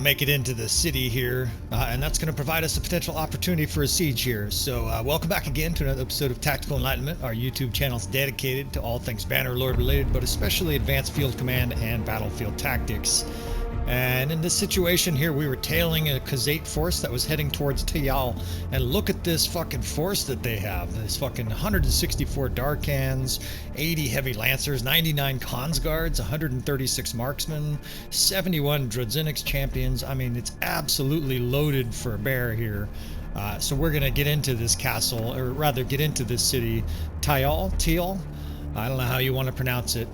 make it into the city here, and that's going to provide us a potential opportunity for a siege here. So welcome back again to another episode of Tactical Enlightenment. Our YouTube channel is dedicated to all things Bannerlord related, but especially advanced field command and battlefield tactics. And in this situation here, we were tailing a Khazate force that was heading towards Tayal. And look at this fucking force that they have. This fucking 164 Darkhans, 80 Heavy Lancers, 99 Khans Guards, 136 Marksmen, 71 Drodziniks Champions. I mean, it's absolutely loaded for a bear here. So we're going to get into this castle, or rather get into this city, Tayal. I don't know how you want to pronounce it,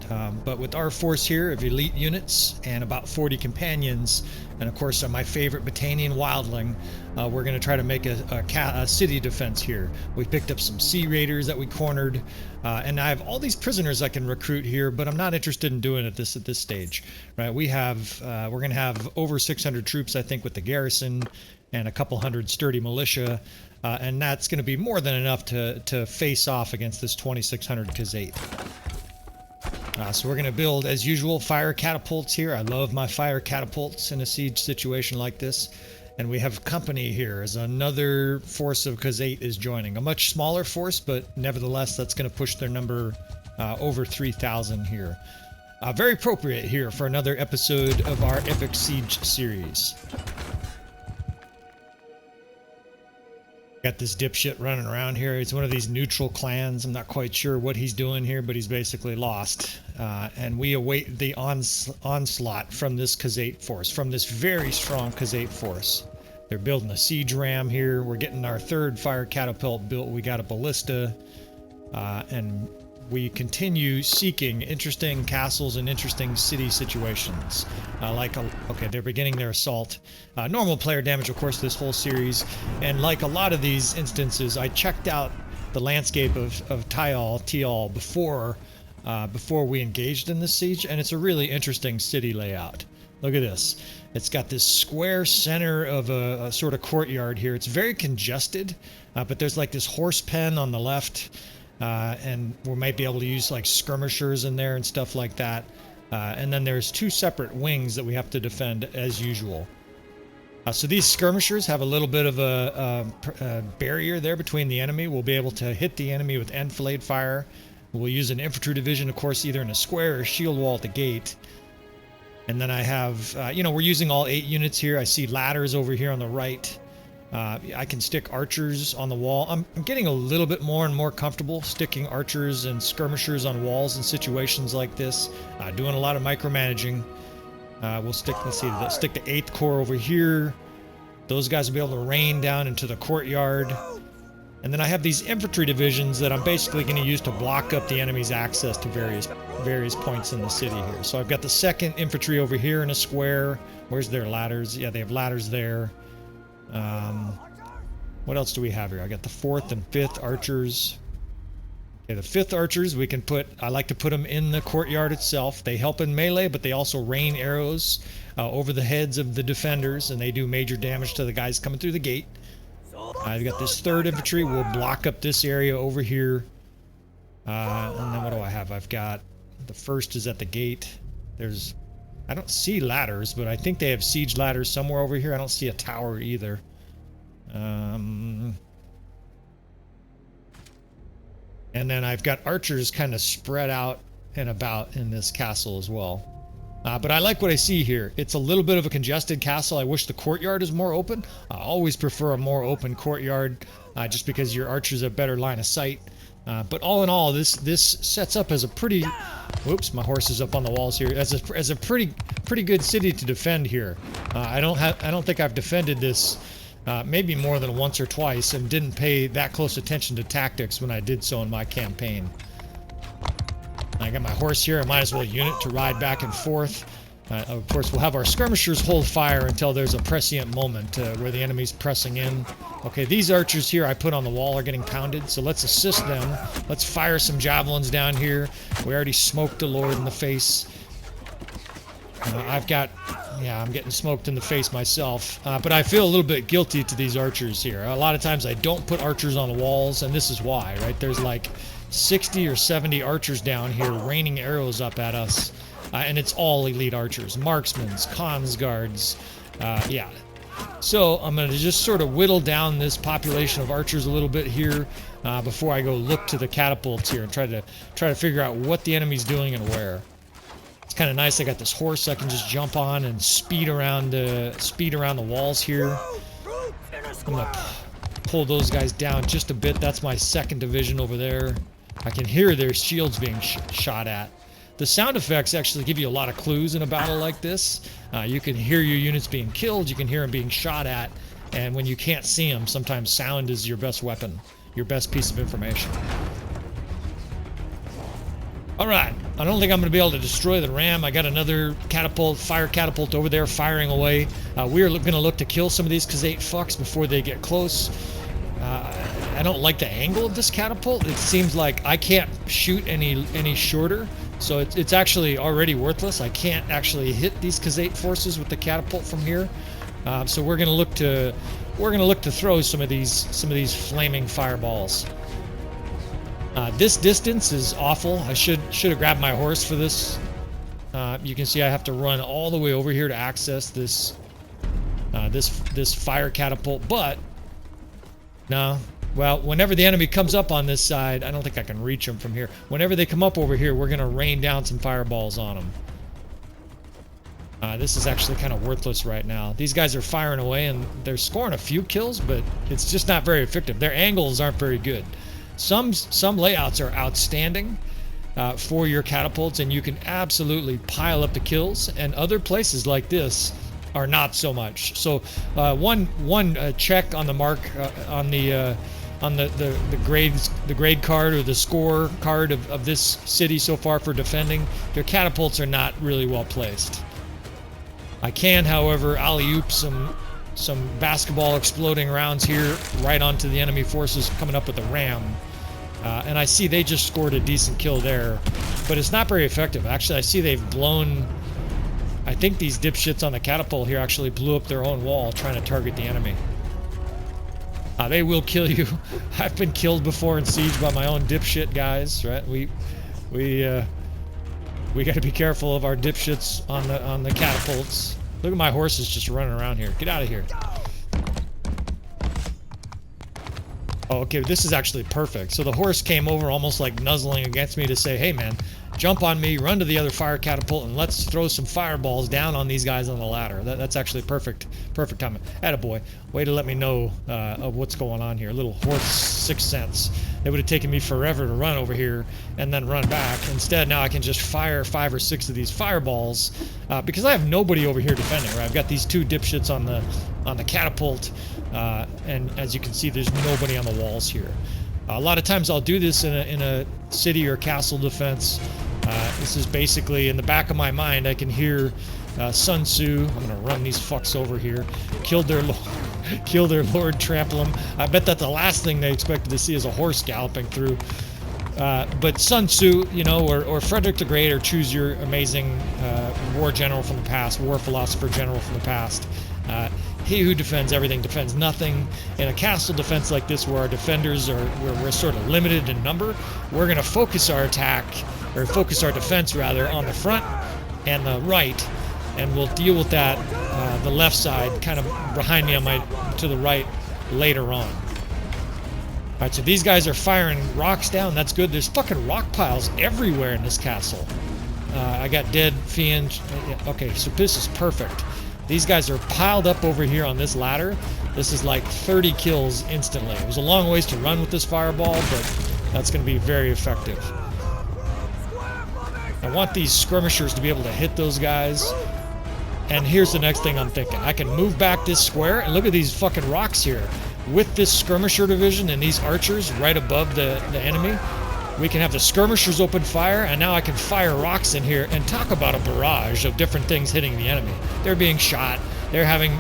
but with our force here of elite units and about 40 companions, and of course my favorite Batanian wildling, we're going to try to make a city defense here. We picked up some sea raiders that we cornered, and I have all these prisoners I can recruit here, but I'm not interested in doing it at this stage. Right? We're going to have over 600 troops, I think, with the garrison, and a couple hundred sturdy militia. And that's going to be more than enough to face off against this 2600 Khazate. So we're going to build, as usual, fire catapults here. I love my fire catapults in a siege situation like this. And we have company here as another force of Khazate is joining. A much smaller force, but nevertheless, that's going to push their number over 3,000 here. Very appropriate here for another episode of our Epic Siege series. Got this dipshit running around here. It's one of these neutral clans. I'm not quite sure what he's doing here, but he's basically lost. And we await the onslaught from this Khazate force, from this very strong Khazate force. They're building a siege ram here. We're getting our third fire catapult built. We got a ballista. And we continue seeking interesting castles and interesting city situations. Okay, they're beginning their assault. Normal player damage, of course, this whole series. And like a lot of these instances, I checked out the landscape of Tayal before we engaged in this siege, and it's a really interesting city layout. Look at this. It's got this square center of a sort of courtyard here. It's very congested, but there's like this horse pen on the left. And we might be able to use like skirmishers in there and stuff like that. And then there's two separate wings that we have to defend as usual. So these skirmishers have a little bit of a barrier there between the enemy. We'll be able to hit the enemy with enfilade fire. We'll use an infantry division, of course, either in a square or shield wall at the gate. And then I have, we're using all 8 units here. I see ladders over here on the right. I can stick archers on the wall. I'm getting a little bit more and more comfortable sticking archers and skirmishers on walls in situations like this. Doing a lot of micromanaging. We'll stick, let's stick the 8th Corps over here. Those guys will be able to rain down into the courtyard. And then I have these infantry divisions that I'm basically going to use to block up the enemy's access to various points in the city here. So I've got the 2nd Infantry over here in a square. Where's their ladders? Yeah, they have ladders there. What else do we have here? I got the 4th and 5th archers. Okay, the 5th archers we can put, I like to put them in the courtyard itself. They help in melee, but they also rain arrows over the heads of the defenders, and they do major damage to the guys coming through the gate. I've got this 3rd infantry. We'll block up this area over here. And then what do I have? I've got the 1st is at the gate. I don't see ladders, but I think they have siege ladders somewhere over here. I don't see a tower either. And then I've got archers kind of spread out and about in this castle as well. But I like what I see here. It's a little bit of a congested castle. I wish the courtyard is more open. I always prefer a more open courtyard, just because your archers have better line of sight. But all in all, this sets up as a pretty... Whoops, my horse is up on the walls here. As a pretty good city to defend here. I don't think I've defended this maybe more than once or twice, and didn't pay that close attention to tactics when I did so in my campaign. I got my horse here. I might as well unit to ride back and forth. Of course, we'll have our skirmishers hold fire until there's a prescient moment where the enemy's pressing in. Okay, these archers here I put on the wall are getting pounded, so let's assist them. Let's fire some javelins down here. We already smoked the Lord in the face. I'm getting smoked in the face myself. But I feel a little bit guilty to these archers here. A lot of times I don't put archers on the walls, and this is why, right? There's like 60 or 70 archers down here raining arrows up at us. And it's all elite archers, marksmen, Khans Guards, Yeah. So I'm going to just sort of whittle down this population of archers a little bit here before I go look to the catapults here and try to figure out what the enemy's doing and where. It's kind of nice. I got this horse I can just jump on and speed around the walls here. I'm going to pull those guys down just a bit. That's my 2nd division over there. I can hear their shields being shot at. The sound effects actually give you a lot of clues in a battle like this. You can hear your units being killed, you can hear them being shot at, and when you can't see them, sometimes sound is your best weapon, your best piece of information. Alright, I don't think I'm going to be able to destroy the ram. I got another catapult, fire catapult over there firing away. We're going to look to kill some of these Khazate fucks before they get close. I don't like the angle of this catapult. It seems like I can't shoot any shorter. So it's actually already worthless. I can't actually hit these Khazate forces with the catapult from here. So we're gonna look to throw some of these flaming fireballs. This distance is awful. I should have grabbed my horse for this. You can see I have to run all the way over here to access this fire catapult. But no. Well, whenever the enemy comes up on this side, I don't think I can reach them from here. Whenever they come up over here, we're going to rain down some fireballs on them. This is actually kind of worthless right now. These guys are firing away, and they're scoring a few kills, but it's just not very effective. Their angles aren't very good. Some layouts are outstanding for your catapults, and you can absolutely pile up the kills, and other places like this are not so much. So one check on the mark on the grade card or the score card of this city so far for defending. Their catapults are not really well placed. I can, however, alley-oop some basketball exploding rounds here right onto the enemy forces coming up with the ram. And I see they just scored a decent kill there, but it's not very effective. Actually, I see they've blown. I think these dipshits on the catapult here actually blew up their own wall trying to target the enemy. They will kill you. I've been killed before in siege by my own dipshit guys, right? We got to be careful of our dipshits on the catapults. Look at my horses just running around here. Get out of here. Oh, okay, this is actually perfect. So the horse came over almost like nuzzling against me to say, hey man, jump on me, run to the other fire catapult, and let's throw some fireballs down on these guys on the ladder. That's actually perfect timing. Attaboy. Way to let me know of what's going on here. A little horse 6th sense. It would have taken me forever to run over here and then run back. Instead, now I can just fire 5 or 6 of these fireballs because I have nobody over here defending. Right? I've got these 2 dipshits on the catapult, and as you can see, there's nobody on the walls here. A lot of times I'll do this in a city or castle defense. This is basically in the back of my mind. I can hear Sun Tzu. I'm gonna run these fucks over here. Kill their lord, trample them. I bet that the last thing they expected to see is a horse galloping through. But Sun Tzu, you know, or Frederick the Great, or choose your amazing war general from the past, war philosopher general from the past. He who defends everything defends nothing. In a castle defense like this, where our defenders we're sort of limited in number, we're going to focus our attack, or focus our defense rather, on the front and the right, and we'll deal with that, the left side, kind of behind me to the right later on. Alright, so these guys are firing rocks down. That's good. There's fucking rock piles everywhere in this castle. I got dead fiends. Okay, so this is perfect. These guys are piled up over here on this ladder. This is like 30 kills instantly. It was a long ways to run with this fireball, but that's going to be very effective. I want these skirmishers to be able to hit those guys. And here's the next thing I'm thinking. I can move back this square, and look at these fucking rocks here. With this skirmisher division and these archers right above the enemy, we can have the skirmishers open fire, and now I can fire rocks in here and talk about a barrage of different things hitting the enemy. They're being shot. They're having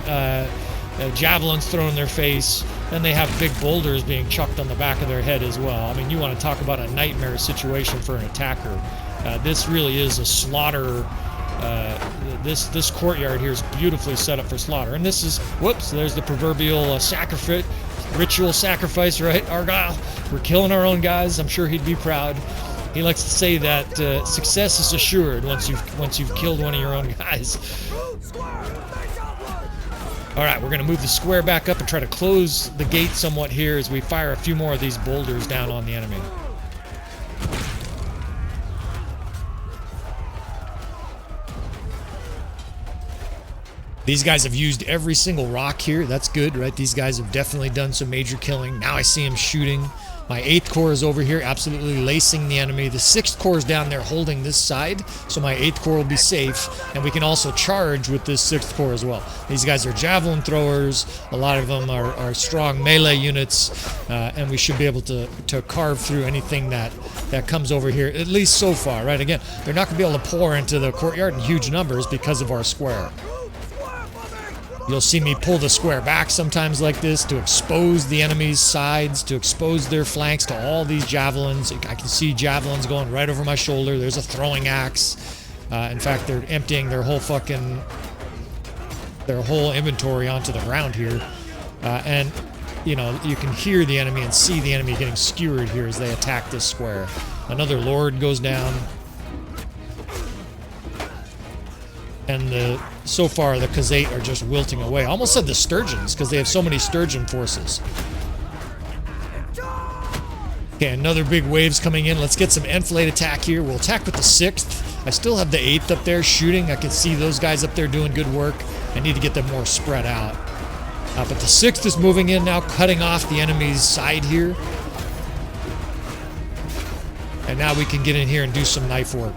javelins thrown in their face. Then they have big boulders being chucked on the back of their head as well. I mean, you want to talk about a nightmare situation for an attacker. This really is a slaughter. This courtyard here is beautifully set up for slaughter. And this is, whoops, there's the proverbial ritual sacrifice, right, Argyle? We're killing our own guys. I'm sure he'd be proud. He likes to say that success is assured once you've killed one of your own guys. All right, we're going to move the square back up and try to close the gate somewhat here as we fire a few more of these boulders down on the enemy. These guys have used every single rock here. That's good, right? These guys have definitely done some major killing. Now I see them shooting. My 8th Corps is over here, absolutely lacing the enemy. The 6th Corps is down there holding this side, so my 8th Corps will be safe. And we can also charge with this 6th Corps as well. These guys are javelin throwers. A lot of them are strong melee units. And we should be able to carve through anything that comes over here, at least so far, right? Again, they're not going to be able to pour into the courtyard in huge numbers because of our square. You'll see me pull the square back sometimes like this to expose the enemy's sides, to expose their flanks to all these javelins. I can see javelins going right over my shoulder. There's a throwing axe. In fact, they're emptying their whole inventory onto the ground here. And, you know, you can hear the enemy and see the enemy getting skewered here as they attack this square. Another lord goes down. And so far, the Khazate are just wilting away. I almost said the Sturgians, because they have so many Sturgian forces. Okay, another big wave's coming in. Let's get some enfilade attack here. We'll attack with the 6th. I still have the 8th up there shooting. I can see those guys up there doing good work. I need to get them more spread out. But the 6th is moving in now, cutting off the enemy's side here. And now we can get in here and do some knife work.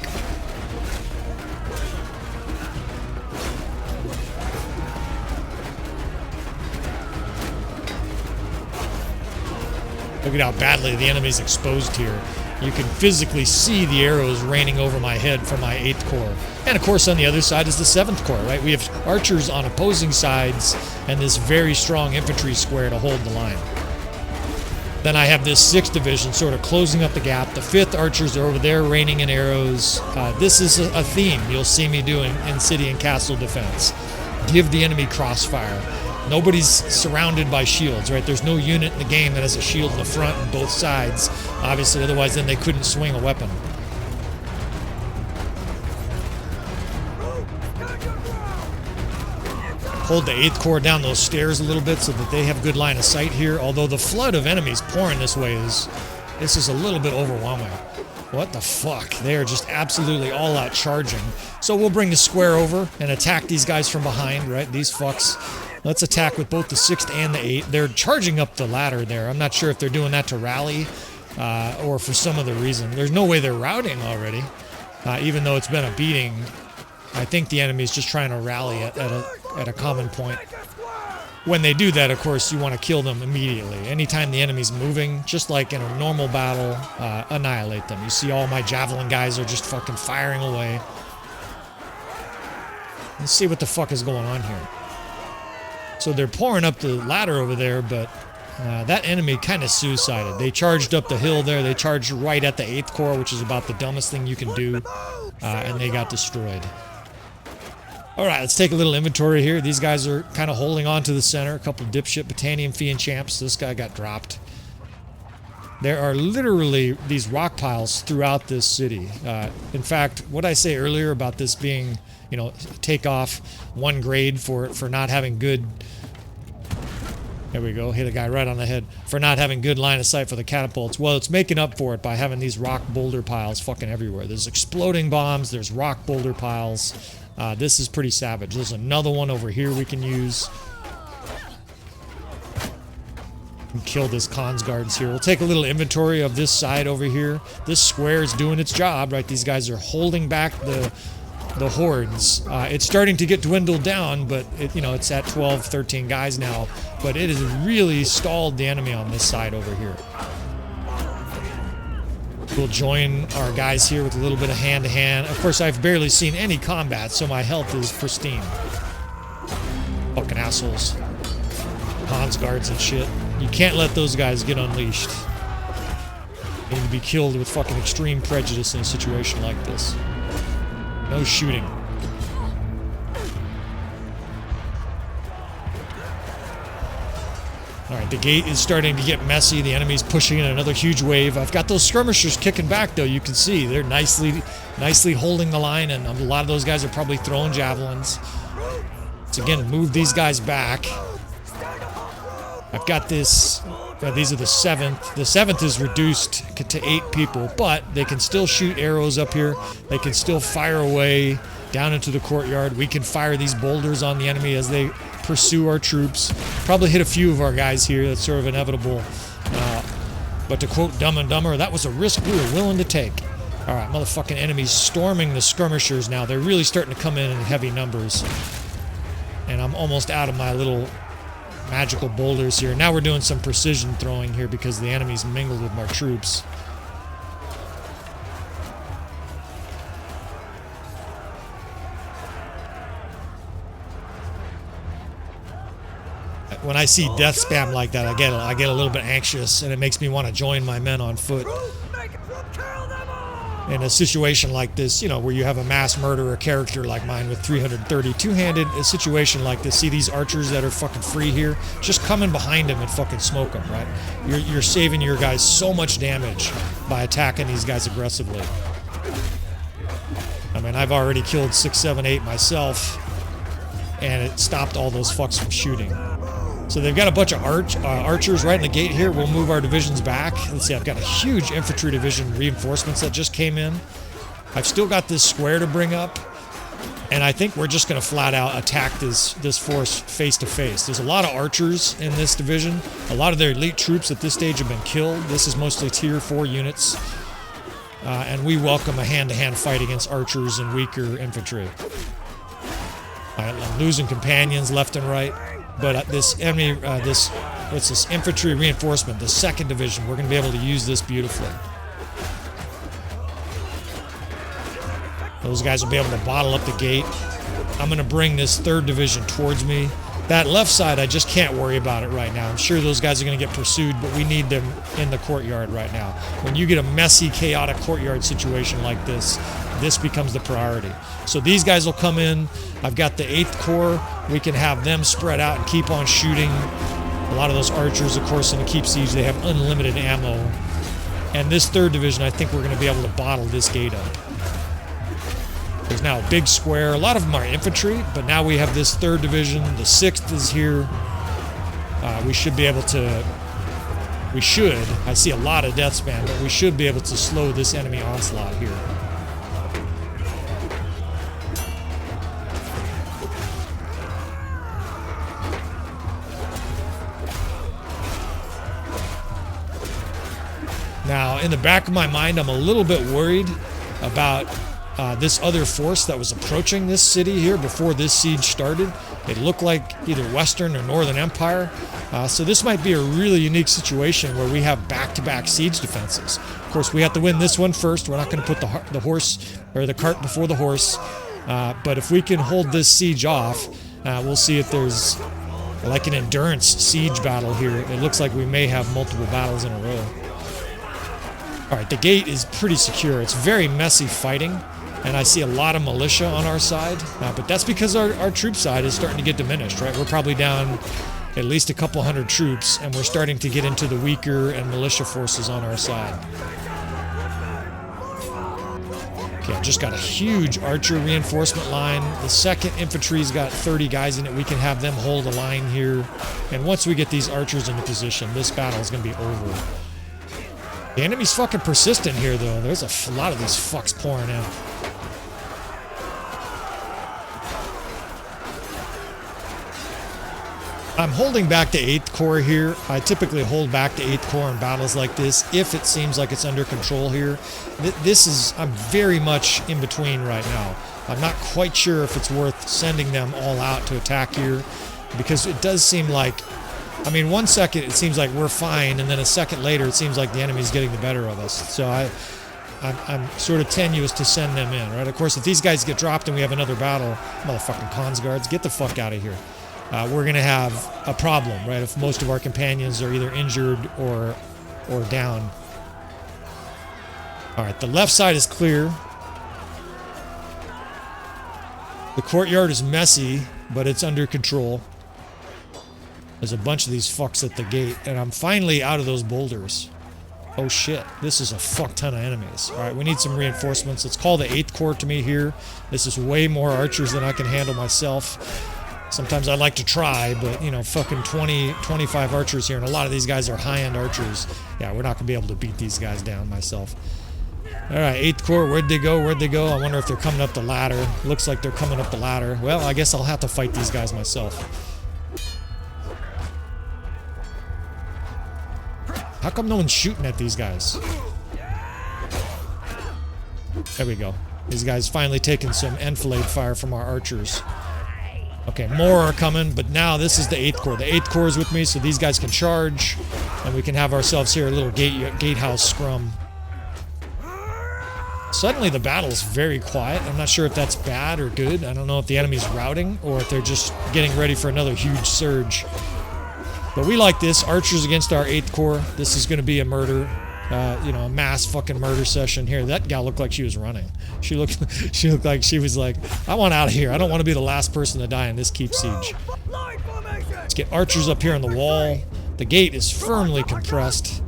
Look at how badly the enemy's exposed here. You can physically see the arrows raining over my head from my 8th Corps. And of course on the other side is the 7th Corps, right? We have archers on opposing sides and this very strong infantry square to hold the line. Then I have this 6th Division sort of closing up the gap. The 5th Archers are over there raining in arrows. This is a theme you'll see me doing in city and castle defense. Give the enemy crossfire. Nobody's surrounded by shields, right? There's no unit in the game that has a shield in the front and both sides. Obviously, otherwise then they couldn't swing a weapon. Hold the 8th Corps down those stairs a little bit so that they have good line of sight here. Although the flood of enemies pouring this way is a little bit overwhelming. What the fuck? They are just absolutely all out charging. So we'll bring the square over and attack these guys from behind, right? These fucks. Let's attack with both the 6th and the 8th. They're charging up the ladder there. I'm not sure if they're doing that to rally or for some other reason. There's no way they're routing already. Even though it's been a beating, I think the enemy's just trying to rally at a common point. When they do that, of course, you want to kill them immediately. Anytime the enemy's moving, just like in a normal battle, annihilate them. You see all my javelin guys are just fucking firing away. Let's see what the fuck is going on here. So they're pouring up the ladder over there, but that enemy kind of suicided. They charged up the hill there. They charged right at the 8th Corps, which is about the dumbest thing you can do, and they got destroyed. All right, let's take a little inventory here. These guys are kind of holding on to the center. A couple of dipshit Botanian Fiend champs. This guy got dropped. There are literally these rock piles throughout this city. In fact, what I say earlier about this being, you know, take off 1 grade for not having good... There we go, hit a guy right on the head. For not having good line of sight for the catapults. Well, it's making up for it by having these rock boulder piles fucking everywhere. There's exploding bombs, there's rock boulder piles. This is pretty savage. There's another one over here we can use. And kill this Khan's guards here. We'll take a little inventory of this side over here. This square is doing its job, right? These guys are holding back the hordes. It's starting to get dwindled down, but it's at 12, 13 guys now. But it has really stalled the enemy on this side over here. We'll join our guys here with a little bit of hand-to-hand. Of course, I've barely seen any combat, so my health is pristine. Fucking assholes. Hans guards and shit. You can't let those guys get unleashed. They need to be killed with fucking extreme prejudice in a situation like this. No shooting. Alright, the gate is starting to get messy. The enemy's pushing in another huge wave. I've got those skirmishers kicking back, though. You can see they're nicely holding the line, and a lot of those guys are probably throwing javelins. Let's again move these guys back. I've got this. These are the 7th. The 7th is reduced to 8 people, but they can still shoot arrows up here. They can still fire away down into the courtyard. We can fire these boulders on the enemy as they pursue our troops. Probably hit a few of our guys here. That's sort of inevitable. But to quote Dumb and Dumber, that was a risk we were willing to take. All right, motherfucking enemies storming the skirmishers now. They're really starting to come in heavy numbers. And I'm almost out of my little magical boulders here. Now we're doing some precision throwing here because the enemy's mingled with my troops. When I see death spam like that, I get a little bit anxious, and it makes me want to join my men on foot. In a situation like this, you know, where you have a mass murderer character like mine with 330 two-handed, a situation like this, see these archers that are fucking free here? Just come in behind them and fucking smoke them, right? You're saving your guys so much damage by attacking these guys aggressively. I mean, I've already killed 6, 7, 8 myself, and it stopped all those fucks from shooting. So they've got a bunch of archers right in the gate here. We'll move our divisions back. Let's see, I've got a huge infantry division reinforcements that just came in. I've still got this square to bring up. And I think we're just going to flat out attack this force face to face. There's a lot of archers in this division. A lot of their elite troops at this stage have been killed. This is mostly tier 4 units. And we welcome a hand-to-hand fight against archers and weaker infantry. I'm losing companions left and right. But this enemy, what's this infantry reinforcement, the 2nd division, we're going to be able to use this beautifully. Those guys will be able to bottle up the gate. I'm going to bring this 3rd division towards me. That left side, I just can't worry about it right now. I'm sure those guys are going to get pursued, but we need them in the courtyard right now. When you get a messy, chaotic courtyard situation like this, this becomes the priority. So these guys will come in. I've got the 8th Corps. We can have them spread out and keep on shooting. A lot of those archers, of course, in the Keep Siege, they have unlimited ammo. And this 3rd division, I think we're going to be able to bottle this gate up. There's now a big square. A lot of them are infantry, but now we have this 3rd division. The 6th is here. We should be able to... I see a lot of death spam, but we should be able to slow this enemy onslaught here. Now, in the back of my mind, I'm a little bit worried about this other force that was approaching this city here before this siege started. They look like either Western or Northern Empire. So this might be a really unique situation where we have back-to-back siege defenses. Of course, we have to win this one first. We're not going to put the horse or the cart before the horse. But if we can hold this siege off, we'll see if there's like an endurance siege battle here. It looks like we may have multiple battles in a row. Alright, the gate is pretty secure. It's very messy fighting, and I see a lot of militia on our side, but that's because our troop side is starting to get diminished, right? We're probably down at least a couple hundred troops, and we're starting to get into the weaker and militia forces on our side. Okay, I've just got a huge archer reinforcement line. The 2nd infantry's got 30 guys in it. We can have them hold a line here, and once we get these archers into position, this battle is going to be over. The enemy's fucking persistent here, though. There's a lot of these fucks pouring in. I'm holding back the 8th Corps here. I typically hold back the 8th Corps in battles like this if it seems like it's under control here. I'm very much in between right now. I'm not quite sure if it's worth sending them all out to attack here, because it does seem like, I mean, 1 second it seems like we're fine, and then a second later it seems like the enemy's getting the better of us. So I'm sort of tenuous to send them in, right? Of course, if these guys get dropped and we have another battle, motherfucking cons guards, get the fuck out of here. We're going to have a problem, right? If most of our companions are either injured or down. All right, the left side is clear. The courtyard is messy, but it's under control. There's a bunch of these fucks at the gate, and I'm finally out of those boulders. Oh shit, this is a fuck ton of enemies. Alright, we need some reinforcements. Let's call the 8th Corps to me here. This is way more archers than I can handle myself. Sometimes I like to try, but, you know, fucking 20, 25 archers here, and a lot of these guys are high-end archers. Yeah, we're not going to be able to beat these guys down myself. Alright, 8th Corps, where'd they go? Where'd they go? I wonder if they're coming up the ladder. Looks like they're coming up the ladder. Well, I guess I'll have to fight these guys myself. How come no one's shooting at these guys? There we go. These guys finally taking some enfilade fire from our archers. Okay, more are coming, but now this is the 8th Corps. The 8th Corps is with me, so these guys can charge, and we can have ourselves here a little gatehouse scrum. Suddenly the battle's very quiet. I'm not sure if that's bad or good. I don't know if the enemy's routing or if they're just getting ready for another huge surge. But we like this. Archers against our 8th Corps. This is going to be a murder. You know, a mass fucking murder session here. That gal looked like she was running. She looked like she was like, I want out of here. I don't want to be the last person to die in this keep siege. Let's get archers up here on the wall. The gate is firmly compressed.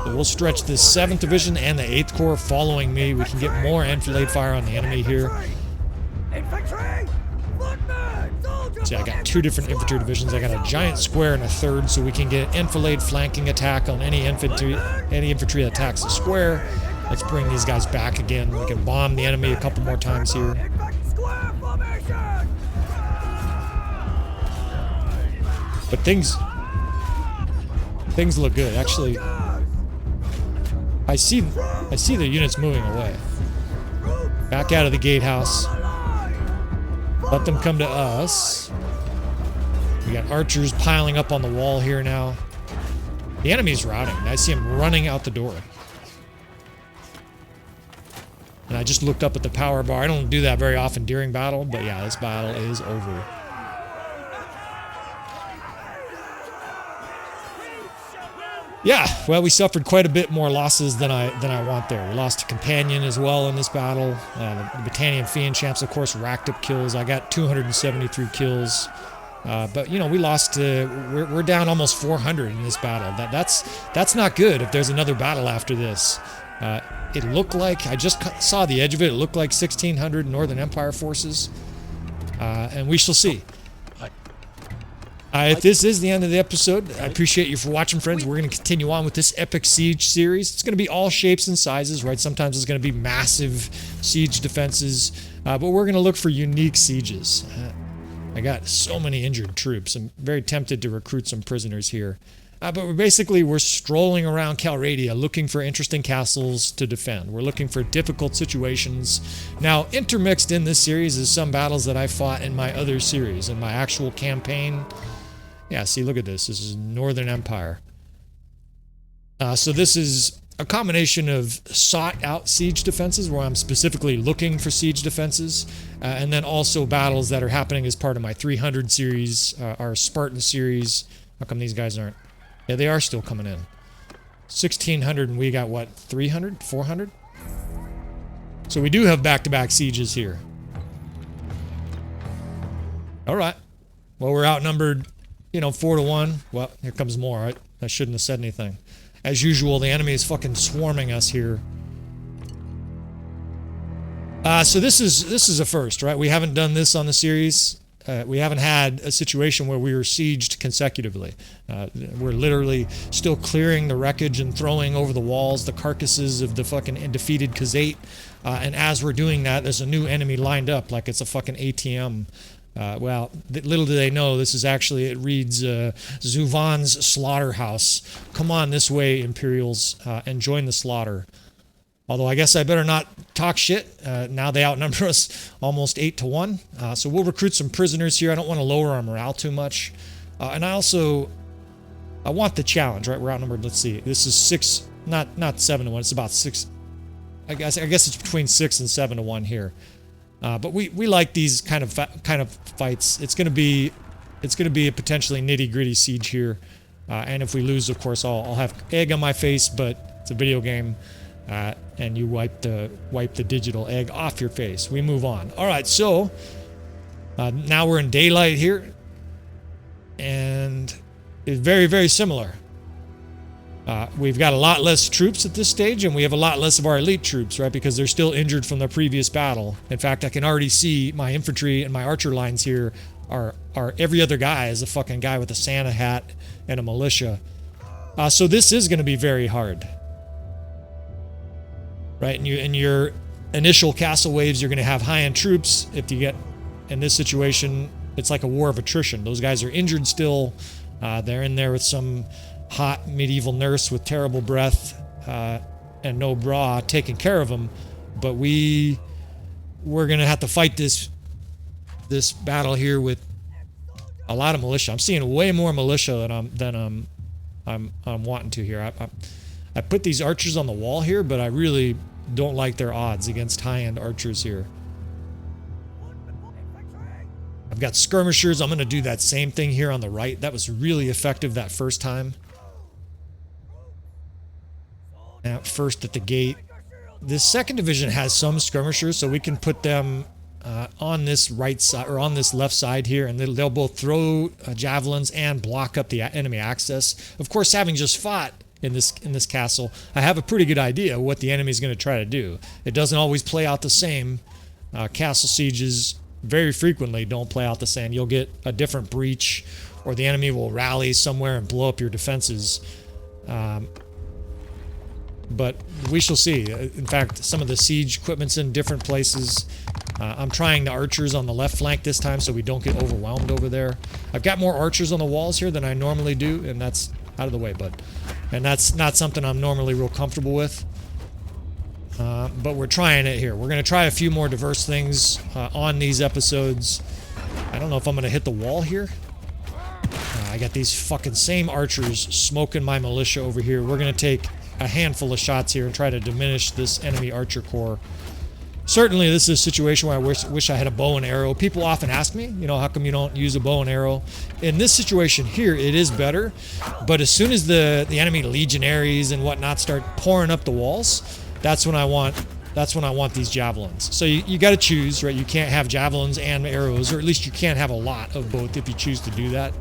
So we'll stretch this 7th Division and the 8th Corps following me. We can get more enfilade fire on the enemy here. See, I got 2 different infantry divisions. I got a giant square and a 3rd, so we can get an enfilade flanking attack on any infantry that attacks the square. Let's bring these guys back again. We can bomb the enemy a couple more times here. But things look good. Actually, I see the units moving away. Back out of the gatehouse. Let them come to us. We got archers piling up on the wall here now. The enemy's routing. I see him running out the door. And I just looked up at the power bar. I don't do that very often during battle, but yeah, this battle is over. Yeah, well, we suffered quite a bit more losses than I want there. We lost a companion as well in this battle. The Britannian Fiend champs, of course, racked up kills. I got 273 kills. But, you know, we lost, we're down almost 400 in this battle. That's not good if there's another battle after this. It looked like, I just saw the edge of it, it looked like 1,600 Northern Empire forces. And we shall see. If this is the end of the episode, I appreciate you for watching, friends. We're going to continue on with this epic siege series. It's going to be all shapes and sizes, right? Sometimes it's going to be massive siege defenses, but we're going to look for unique sieges. I got so many injured troops. I'm very tempted to recruit some prisoners here. But we're strolling around Calradia looking for interesting castles to defend. We're looking for difficult situations. Now, intermixed in this series is some battles that I fought in my other series, in my actual campaign. Yeah, see, look at this. This is Northern Empire. So this is a combination of sought-out siege defenses, where I'm specifically looking for siege defenses, and then also battles that are happening as part of my 300 series, our Spartan series. How come these guys aren't? Yeah, they are still coming in. 1,600, and we got, what, 300? 400? So we do have back-to-back sieges here. All right. Well, we're outnumbered, you know, 4-1. Well, here comes more. I shouldn't have said anything. As usual, the enemy is fucking swarming us here. So this is a first, right? We haven't done this on the series. We haven't had a situation where we were sieged consecutively. We're literally still clearing the wreckage and throwing over the walls the carcasses of the fucking defeated Khazate. And as we're doing that, there's a new enemy lined up like it's a fucking ATM. Well, little do they know, this is actually, it reads Zuvan's slaughterhouse. Come on this way, Imperials, and join the slaughter. Although I guess I better not talk shit. Now they outnumber us almost 8-1. So we'll recruit some prisoners here. I don't want to lower our morale too much. And I want the challenge, right? We're outnumbered, let's see. This is 6, not 7-1, it's about 6. I guess it's between 6 and 7-1 here. But we like these kind of fights. It's gonna be a potentially nitty-gritty siege here, and if we lose, of course, I'll have egg on my face. But it's a video game, and you wipe the digital egg off your face. We move on. All right, so now we're in daylight here, and it's very, very similar. We've got a lot less troops at this stage, and we have a lot less of our elite troops, right? Because they're still injured from the previous battle. In fact, I can already see my infantry and my archer lines here are every other guy is a fucking guy with a Santa hat and a militia. So this is going to be very hard. Right? And in your initial castle waves, you're going to have high-end troops. If you get in this situation, it's like a war of attrition. Those guys are injured still. They're in there with some hot medieval nurse with terrible breath and no bra taking care of them. But we're going to have to fight this battle here with a lot of militia. I'm seeing way more militia than I'm wanting to here. I put these archers on the wall here, but I really don't like their odds against high-end archers here. I've got skirmishers. I'm going to do that same thing here on the right. That was really effective that first time. At first at the gate. This second division has some skirmishers, so we can put them on this right side or on this left side here, and they'll both throw javelins and block up the enemy access. Of course, having just fought in this castle, I have a pretty good idea what the enemy is going to try to do. It doesn't always play out the same. Castle sieges very frequently don't play out the same. You'll get a different breach, or the enemy will rally somewhere and blow up your defenses. But we shall see. In fact, some of the siege equipment's in different places. I'm trying the archers on the left flank this time so we don't get overwhelmed over there. I've got more archers on the walls here than I normally do, and that's out of the way, bud. And that's not something I'm normally real comfortable with. But we're trying it here. We're going to try a few more diverse things on these episodes. I don't know if I'm going to hit the wall here. I got these fucking same archers smoking my militia over here. We're going to take a handful of shots here and try to diminish this enemy archer corps. Certainly, this is a situation where I wish I had a bow and arrow. People often ask me, you know, how come you don't use a bow and arrow? In this situation here, it is better. But as soon as the enemy legionaries and whatnot start pouring up the walls, that's when I want these javelins. So you got to choose, right? You can't have javelins and arrows, or at least you can't have a lot of both if you choose to do that.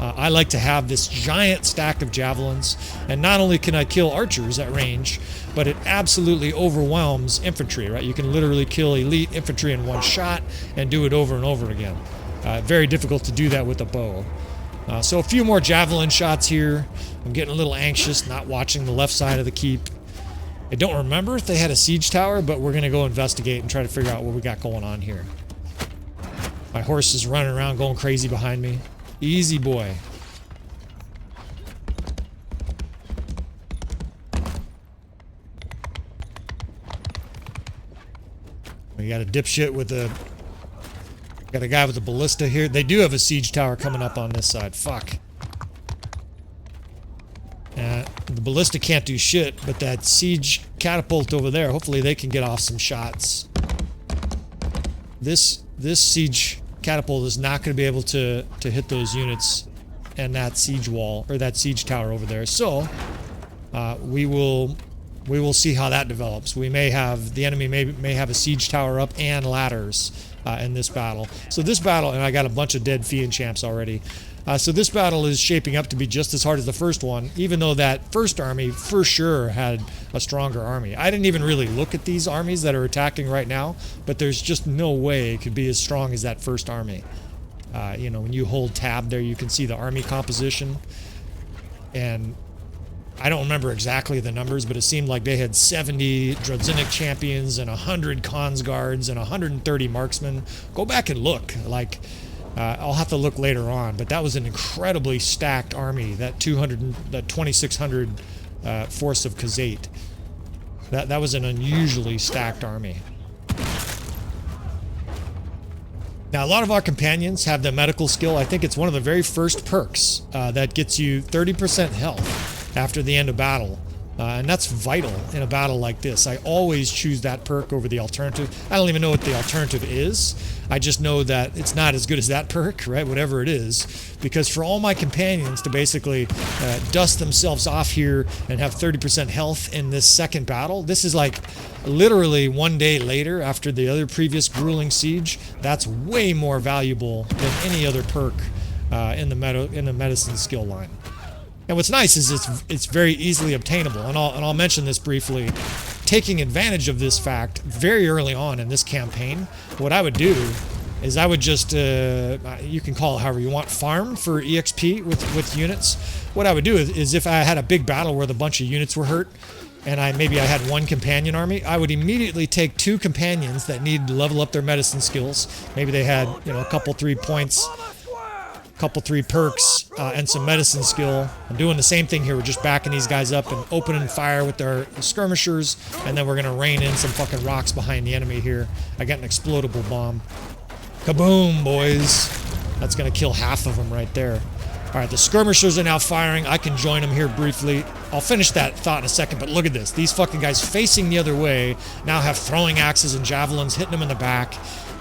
I like to have this giant stack of javelins, and not only can I kill archers at range, but it absolutely overwhelms infantry, right? You can literally kill elite infantry in one shot and do it over and over again. Very difficult to do that with a bow. So a few more javelin shots here. I'm getting a little anxious, not watching the left side of the keep. I don't remember if they had a siege tower, but we're going to go investigate and try to figure out what we got going on here. My horse is running around going crazy behind me. Easy boy. We got a dipshit with a... Got a guy with a ballista here. They do have a siege tower coming up on this side. Fuck. The ballista can't do shit, but that siege catapult over there, hopefully they can get off some shots. This siege catapult is not going to be able to hit those units and that siege wall, or that siege tower over there. So we will see how that develops. We may have, the enemy may have a siege tower up and ladders in this battle. So this battle, and I got a bunch of dead Fiend champs already. So this battle is shaping up to be just as hard as the first one, even though that first army for sure had a stronger army. I didn't even really look at these armies that are attacking right now, but there's just no way it could be as strong as that first army. You know, when you hold tab there, you can see the army composition. And I don't remember exactly the numbers, but it seemed like they had 70 Drodzinic champions and 100 Khans guards and 130 marksmen. Go back and look. Like... I'll have to look later on, but that was an incredibly stacked army, that 2600 force of Khazate. That was an unusually stacked army. Now, a lot of our companions have the medical skill. I think it's one of the very first perks that gets you 30% health after the end of battle. And that's vital in a battle like this. I always choose that perk over the alternative. I don't even know what the alternative is. I just know that it's not as good as that perk, right? Whatever it is. Because for all my companions to basically dust themselves off here and have 30% health in this second battle, this is like literally one day later after the other previous grueling siege. That's way more valuable than any other perk in the medicine skill line. And what's nice is it's very easily obtainable, and I'll mention this briefly. Taking advantage of this fact very early on in this campaign, what I would do is I would just, you can call it however you want, farm for EXP with units. What I would do is if I had a big battle where the bunch of units were hurt, and maybe I had one companion army, I would immediately take 2 companions that need to level up their medicine skills. Maybe they had, you know, a couple 3 points, couple 3 perks, and some medicine skill. I'm doing the same thing here. We're just backing these guys up and opening fire with our skirmishers, and then we're gonna rain in some fucking rocks behind the enemy here. I got an explodable bomb. Kaboom, boys. That's gonna kill half of them right there. All right, the skirmishers are now firing. I can join them here briefly. I'll finish that thought in a second, but look at this. These fucking guys facing the other way now have throwing axes and javelins, hitting them in the back.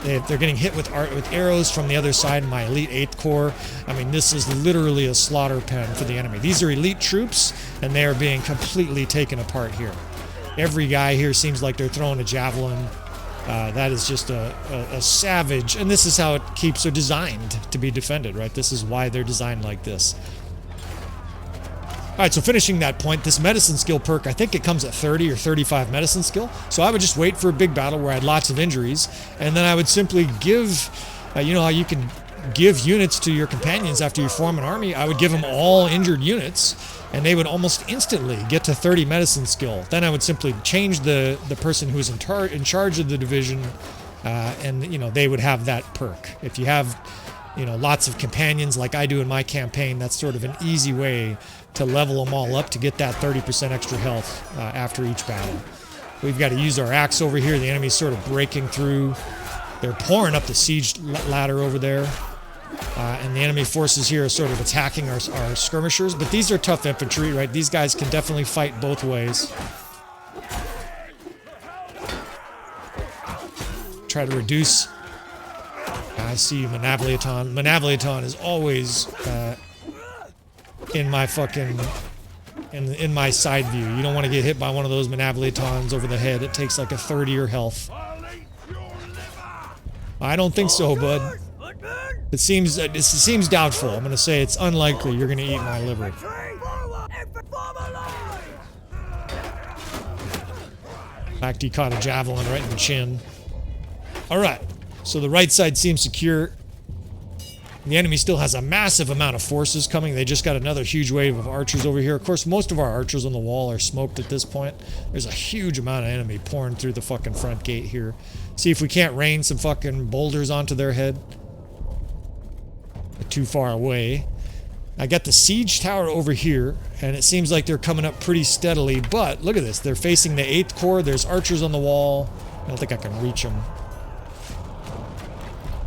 They're getting hit with arrows from the other side in my elite 8th Corps. I mean, this is literally a slaughter pen for the enemy. These are elite troops, and they are being completely taken apart here. Every guy here seems like they're throwing a javelin. That is just a savage, and this is how it keeps are designed to be defended, right? This is why they're designed like this. All right, so finishing that point, this medicine skill perk, I think it comes at 30 or 35 medicine skill. So I would just wait for a big battle where I had lots of injuries, and then I would simply give, you know how you can give units to your companions after you form an army? I would give them all injured units, and they would almost instantly get to 30 medicine skill. Then I would simply change the person who's in charge of the division, and, you know, they would have that perk. If you have, you know, lots of companions like I do in my campaign, that's sort of an easy way to level them all up to get that 30% extra health after each battle. We've got to use our axe over here. The enemy's sort of breaking through. They're pouring up the siege ladder over there. And the enemy forces here are sort of attacking our skirmishers. But these are tough infantry, right? These guys can definitely fight both ways. Try to reduce. I see Manavliaton. Manavliaton is always in my fucking in my side view. You don't want to get hit by one of those Manavliatons over the head. It takes like a 30 health. I don't think so, bud. It seems doubtful. I'm gonna say it's unlikely you're gonna eat my liver. In fact, he caught a javelin right in the chin. All right, so the right side seems secure. The enemy still has a massive amount of forces coming. They just got another huge wave of archers over here. Of course, most of our archers on the wall are smoked at this point. There's a huge amount of enemy pouring through the fucking front gate here. See if we can't rain some fucking boulders onto their head. They're too far away. I got the siege tower over here, and it seems like they're coming up pretty steadily, but look at this. They're facing the 8th Corps. There's archers on the wall. I don't think I can reach them.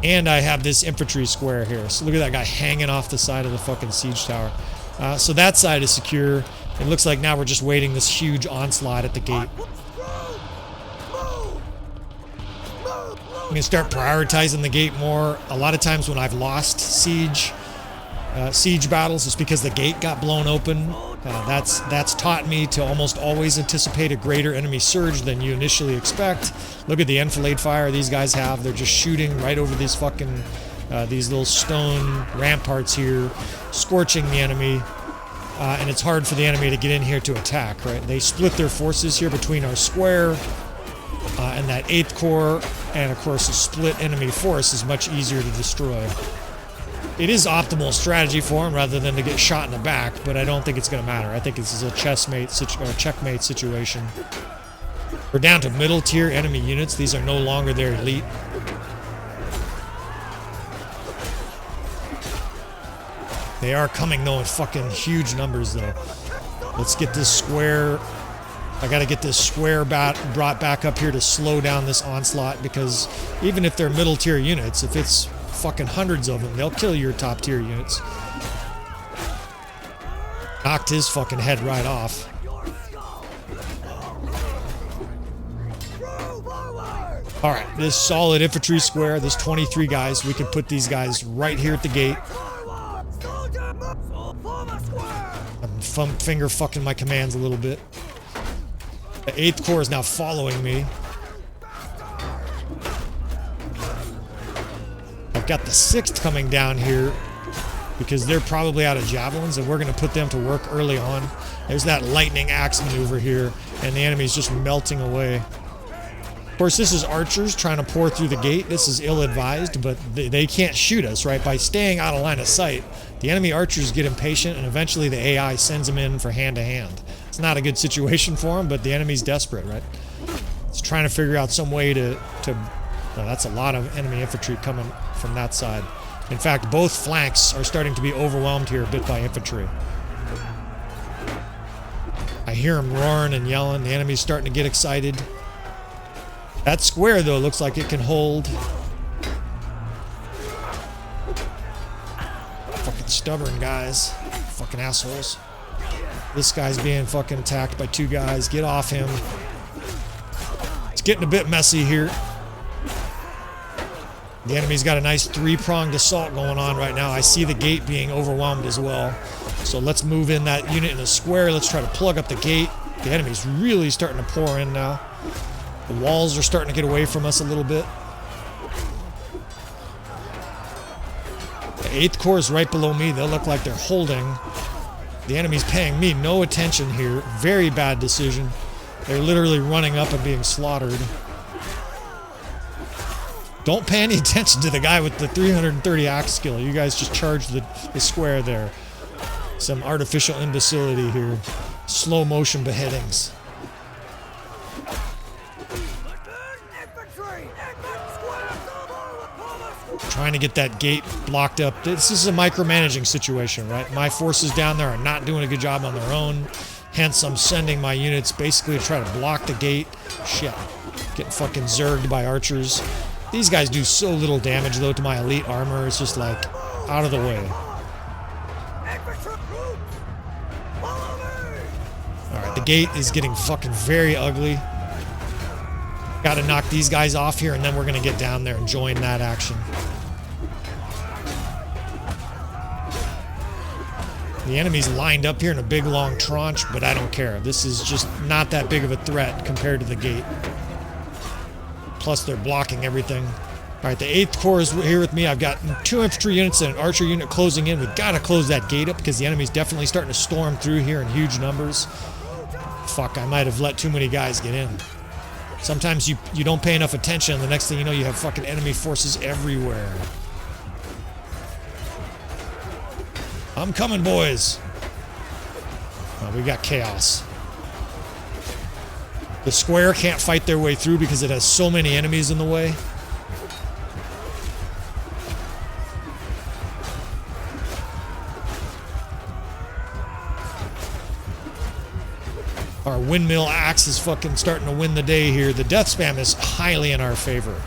And I have this infantry square here. So look at that guy hanging off the side of the fucking siege tower. So that side is secure. It looks like now we're just waiting this huge onslaught at the gate. I'm going to start prioritizing the gate more. A lot of times when I've lost siege battles, it's because the gate got blown open. That's taught me to almost always anticipate a greater enemy surge than you initially expect. Look at the enfilade fire these guys have. They're just shooting right over these fucking these little stone ramparts here, scorching the enemy. And it's hard for the enemy to get in here to attack, right? They split their forces here between our square and that 8th Corps, and of course a split enemy force is much easier to destroy. It is optimal strategy for him rather than to get shot in the back, but I don't think it's going to matter. I think this is a checkmate situation. We're down to middle tier enemy units. These are no longer their elite. They are coming though in fucking huge numbers though. Let's get this square. I gotta get this square brought back up here to slow down this onslaught, because even if they're middle tier units, if it's fucking hundreds of them, they'll kill your top tier units. Knocked his fucking head right off. Alright, this solid infantry square, this 23 guys, we can put these guys right here at the gate. I'm finger fucking my commands a little bit. The 8th Corps is now following me. I've got the 6th coming down here. because they're probably out of javelins, and we're going to put them to work early on. There's that lightning axe maneuver here, and the enemy's just melting away. Of course, this is archers trying to pour through the gate. This is ill-advised, but they can't shoot us, right? By staying out of line of sight, the enemy archers get impatient, and eventually the AI sends them in for hand-to-hand. It's not a good situation for them, but the enemy's desperate, right? It's trying to figure out some way to well, that's a lot of enemy infantry coming from that side. In fact, both flanks are starting to be overwhelmed here a bit by infantry. I hear them roaring and yelling. The enemy's starting to get excited. That square, though, looks like it can hold. Fucking stubborn guys. Fucking assholes. This guy's being fucking attacked by two guys. Get off him. It's getting a bit messy here. The enemy's got a nice three-pronged assault going on right now. I see the gate being overwhelmed as well. So let's move in that unit in a square. Let's try to plug up the gate. The enemy's really starting to pour in now. The walls are starting to get away from us a little bit. The 8th Corps is right below me. They look like they're holding. The enemy's paying me no attention here. Very bad decision. They're literally running up and being slaughtered. Don't pay any attention to the guy with the 330 axe skill. You guys just charge the square there. Some artificial imbecility here. Slow motion beheadings. Trying to get that gate blocked up. This is a micromanaging situation, right? My forces down there are not doing a good job on their own. Hence, I'm sending my units basically to try to block the gate. Shit. Getting fucking zerged by archers. These guys do so little damage, though, to my elite armor. It's just, like, out of the way. Alright, the gate is getting fucking very ugly. Gotta knock these guys off here, and then we're gonna get down there and join that action. The enemy's lined up here in a big, long tranche, but I don't care. This is just not that big of a threat compared to the gate. Plus, they're blocking everything. All right, the 8th Corps is here with me. I've got 2 infantry units and an archer unit closing in. We've got to close that gate up because the enemy's definitely starting to storm through here in huge numbers. Fuck, I might have let too many guys get in. Sometimes you don't pay enough attention, and the next thing you know, you have fucking enemy forces everywhere. I'm coming, boys. Oh, we got chaos. The square can't fight their way through because it has so many enemies in the way. Our windmill axe is fucking starting to win the day here. The death spam is highly in our favor.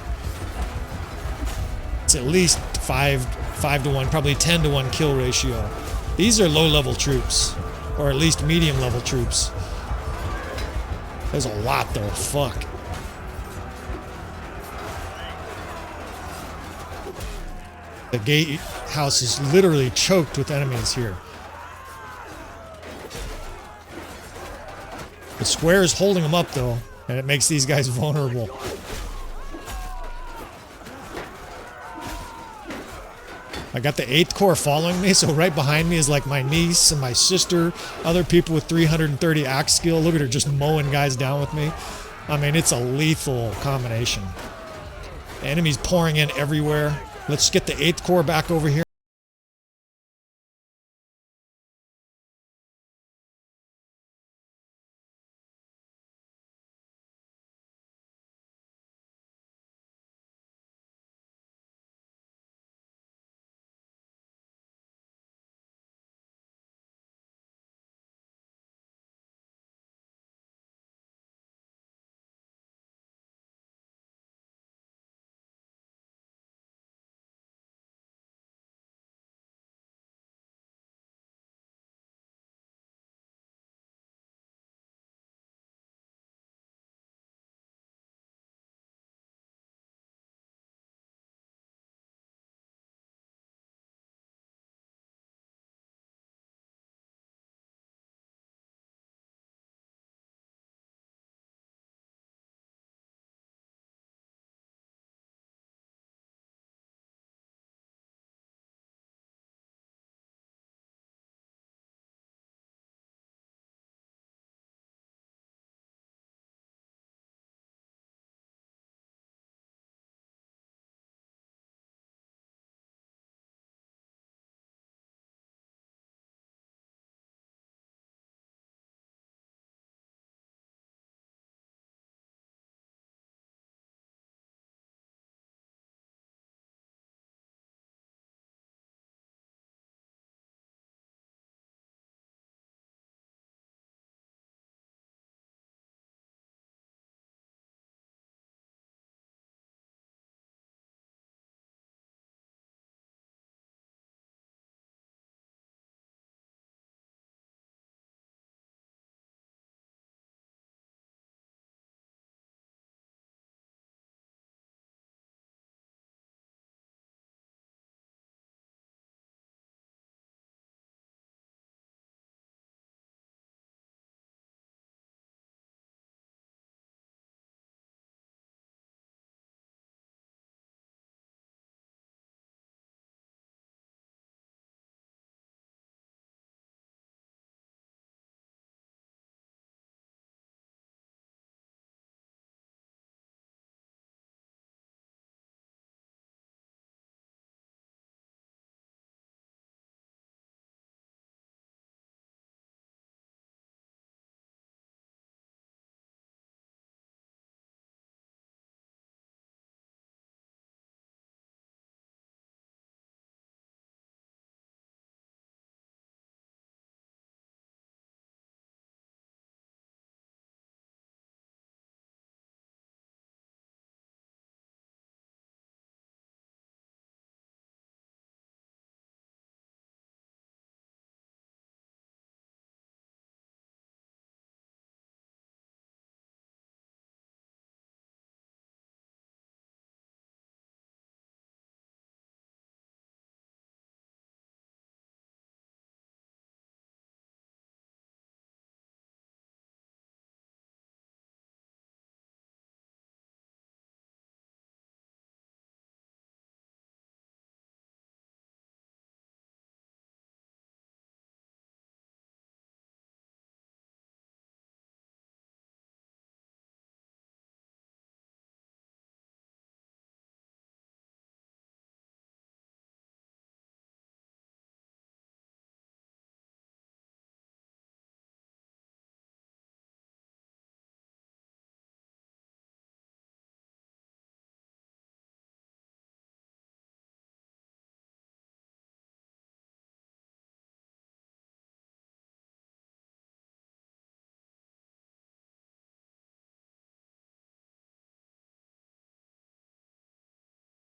It's at least 5 to 1, probably 10 to 1 kill ratio. These are low-level troops, or at least medium-level troops. There's a lot, though. Fuck. The gatehouse is literally choked with enemies here. The square is holding them up, though, and it makes these guys vulnerable. I got the 8th Corps following me, so right behind me is like my niece and my sister, other people with 330 axe skill. Look at her just mowing guys down with me. I mean, it's a lethal combination. The enemy's pouring in everywhere. Let's get the 8th Corps back over here.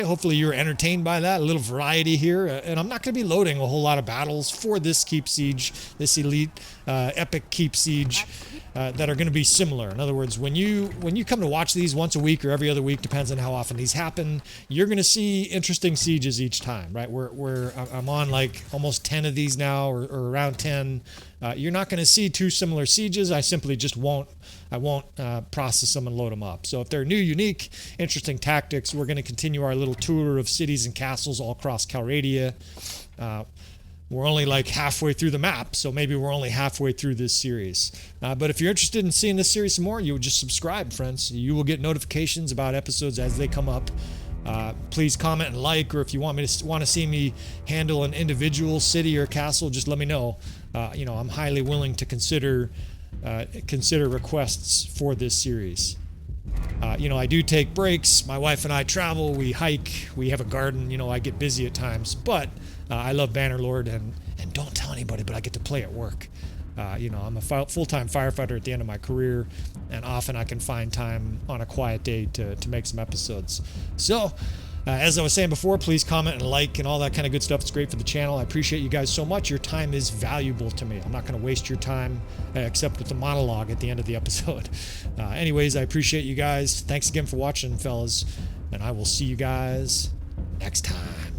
Hopefully you were entertained by that. A little variety here, and I'm not going to be loading a whole lot of battles for this keep siege, this elite epic keep siege, that are going to be similar. In other words, when you come to watch these once a week or every other week, depends on how often these happen, you're going to see interesting sieges each time, right? I'm on like almost 10 of these now, or around 10. You're not going to see two similar sieges. I simply just won't process them and load them up. So if they're new, unique, interesting tactics, we're going to continue our little tour of cities and castles all across Calradia. We're only like halfway through the map, so maybe we're only halfway through this series. But if you're interested in seeing this series some more, you would just subscribe, friends. You will get notifications about episodes as they come up. Please comment and like, or if you want to see me handle an individual city or castle, just let me know. I'm highly willing to consider requests for this series. I do take breaks. My wife and I travel. We hike. We have a garden. I get busy at times, but I love Bannerlord, and don't tell anybody, but I get to play at work. I'm a full-time firefighter at the end of my career, and often I can find time on a quiet day to make some episodes. So, as I was saying before, please comment and like and all that kind of good stuff. It's great for the channel. I appreciate you guys so much. Your time is valuable to me. I'm not going to waste your time except with the monologue at the end of the episode. Anyways, I appreciate you guys. Thanks again for watching, fellas, and I will see you guys next time.